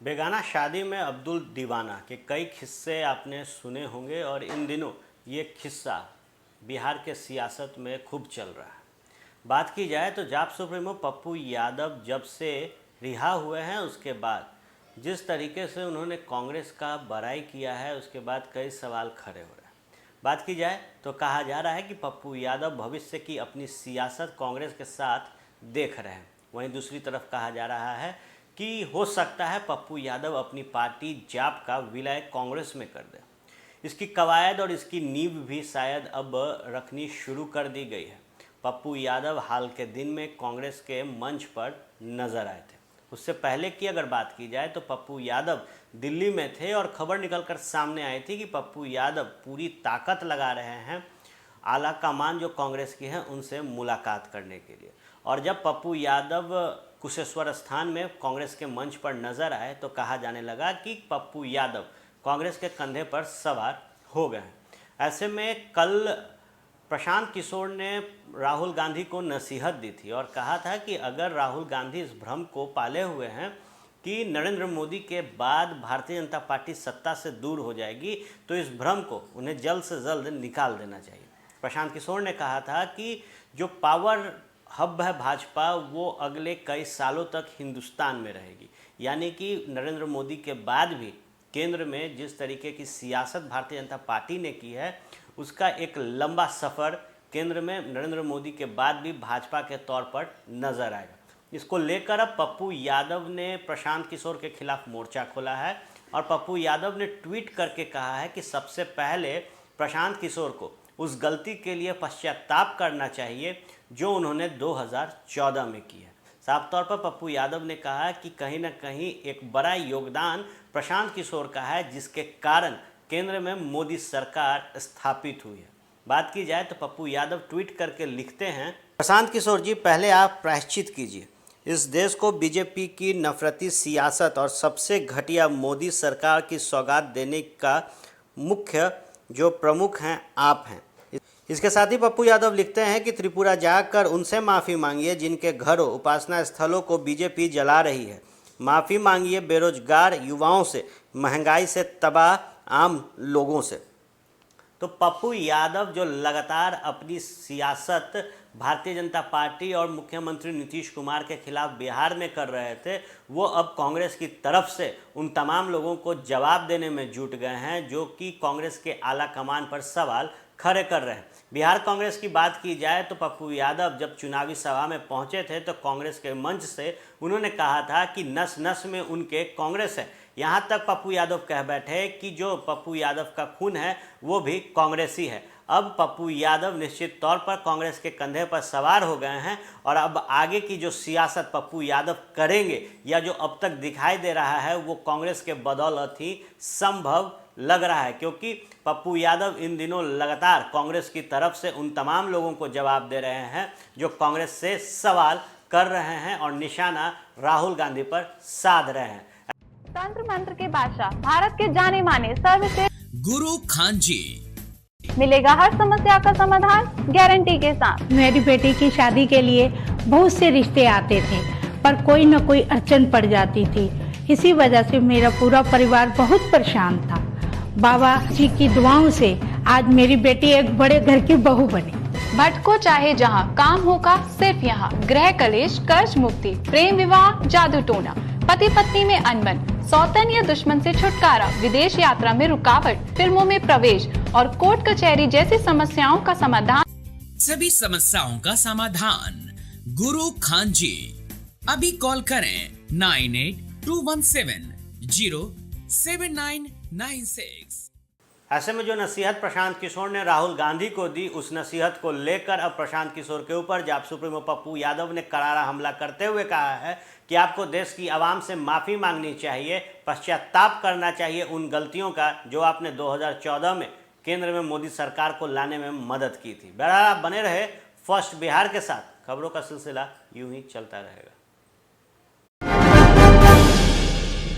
बेगाना शादी में अब्दुल दीवाना के कई किस्से आपने सुने होंगे और इन दिनों ये किस्सा बिहार के सियासत में खूब चल रहा है। बात की जाए तो जाप सुप्रीमो पप्पू यादव जब से रिहा हुए हैं उसके बाद जिस तरीके से उन्होंने कांग्रेस का बड़ाई किया है उसके बाद कई सवाल खड़े हो रहे हैं। बात की जाए तो कहा जा रहा है कि पप्पू यादव भविष्य की अपनी सियासत कांग्रेस के साथ देख रहे हैं। वहीं दूसरी तरफ कहा जा रहा है कि हो सकता है पप्पू यादव अपनी पार्टी जाप का विलय कांग्रेस में कर दे। इसकी कवायद और इसकी नींव भी शायद अब रखनी शुरू कर दी गई है। पप्पू यादव हाल के दिन में कांग्रेस के मंच पर नजर आए थे। उससे पहले की अगर बात की जाए तो पप्पू यादव दिल्ली में थे और खबर निकलकर सामने आई थी कि पप्पू यादव पूरी ताकत लगा रहे हैं आला कमान जो कांग्रेस की है उनसे मुलाकात करने के लिए। और जब पप्पू यादव कुशेश्वर स्थान में कांग्रेस के मंच पर नजर आए तो कहा जाने लगा कि पप्पू यादव कांग्रेस के कंधे पर सवार हो गए हैं। ऐसे में कल प्रशांत किशोर ने राहुल गांधी को नसीहत दी थी और कहा था कि अगर राहुल गांधी इस भ्रम को पाले हुए हैं कि नरेंद्र मोदी के बाद भारतीय जनता पार्टी सत्ता से दूर हो जाएगी तो इस भ्रम को उन्हें जल्द से जल्द निकाल देना चाहिए। प्रशांत किशोर ने कहा था कि जो पावर हब है भाजपा वो अगले कई सालों तक हिंदुस्तान में रहेगी, यानी कि नरेंद्र मोदी के बाद भी केंद्र में जिस तरीके की सियासत भारतीय जनता पार्टी ने की है उसका एक लंबा सफ़र केंद्र में नरेंद्र मोदी के बाद भी भाजपा के तौर पर नजर आएगा। इसको लेकर अब पप्पू यादव ने प्रशांत किशोर के खिलाफ मोर्चा खोला है और पप्पू यादव ने ट्वीट करके कहा है कि सबसे पहले प्रशांत किशोर को उस गलती के लिए पश्चाताप करना चाहिए जो उन्होंने 2014 में की है। साफ तौर पर पप्पू यादव ने कहा कि कहीं ना कहीं एक बड़ा योगदान प्रशांत किशोर का है जिसके कारण केंद्र में मोदी सरकार स्थापित हुई है। बात की जाए तो पप्पू यादव ट्वीट करके लिखते हैं, प्रशांत किशोर जी पहले आप प्रायश्चित कीजिए। इस देश को बीजेपी की नफरती सियासत और सबसे घटिया मोदी सरकार की सौगात देने का मुख्य जो प्रमुख हैं आप हैं। इसके साथ ही पप्पू यादव लिखते हैं कि त्रिपुरा जाकर उनसे माफ़ी मांगिए जिनके घरों उपासना स्थलों को बीजेपी जला रही है। माफ़ी मांगिए बेरोजगार युवाओं से, महंगाई से तबाह आम लोगों से। तो पप्पू यादव जो लगातार अपनी सियासत भारतीय जनता पार्टी और मुख्यमंत्री नीतीश कुमार के खिलाफ बिहार में कर रहे थे वो अब कांग्रेस की तरफ से उन तमाम लोगों को जवाब देने में जुट गए हैं जो कि कांग्रेस के आला कमान पर सवाल खड़े कर रहे हैं। बिहार कांग्रेस की बात की जाए तो पप्पू यादव जब चुनावी सभा में पहुंचे थे तो कांग्रेस के मंच से उन्होंने कहा था कि नस नस में उनके कांग्रेस है। यहाँ तक पप्पू यादव कह बैठे कि जो पप्पू यादव का खून है वो भी कांग्रेसी है। अब पप्पू यादव निश्चित तौर पर कांग्रेस के कंधे पर सवार हो गए हैं और अब आगे की जो सियासत पप्पू यादव करेंगे या जो अब तक दिखाई दे रहा है वो कांग्रेस के बदौलत ही संभव लग रहा है, क्योंकि पप्पू यादव इन दिनों लगातार कांग्रेस की तरफ से उन तमाम लोगों को जवाब दे रहे हैं जो कांग्रेस से सवाल कर रहे हैं और निशाना राहुल गांधी पर साध रहे हैं। तंत्र मंत्र के बादशाह भारत के जाने माने सर्वश्रेष्ठ गुरु खान जी मिलेगा हर समस्या का समाधान गारंटी के साथ। मेरी बेटी की शादी के लिए बहुत से रिश्ते आते थे पर कोई न कोई अड़चन पड़ जाती थी। इसी वजह से मेरा पूरा परिवार बहुत परेशान था। बाबा जी की दुआओं से आज मेरी बेटी एक बड़े घर की बहू बनी। भटको चाहे जहां, काम होगा सिर्फ यहाँ। गृह कलेश, कर्ज मुक्ति, प्रेम विवाह, जादू टोना, पति पत्नी में अनबन, सौतन या दुश्मन से छुटकारा, विदेश यात्रा में रुकावट, फिल्मों में प्रवेश और कोर्ट कचहरी जैसी समस्याओं का समाधान। सभी समस्याओं का समाधान गुरु खान जी। अभी कॉल करें 9821707996। ऐसे में जो नसीहत प्रशांत किशोर ने राहुल गांधी को दी उस नसीहत को लेकर अब प्रशांत किशोर के ऊपर जाप सुप्रीमो पप्पू यादव ने करारा हमला करते हुए कहा है कि आपको देश की आवाम से माफ़ी मांगनी चाहिए, पश्चाताप करना चाहिए उन गलतियों का जो आपने 2014 में केंद्र में मोदी सरकार को लाने में मदद की थी। बहरहाल आप बने रहे फर्स्ट बिहार के साथ। खबरों का सिलसिला यूं ही चलता रहेगा।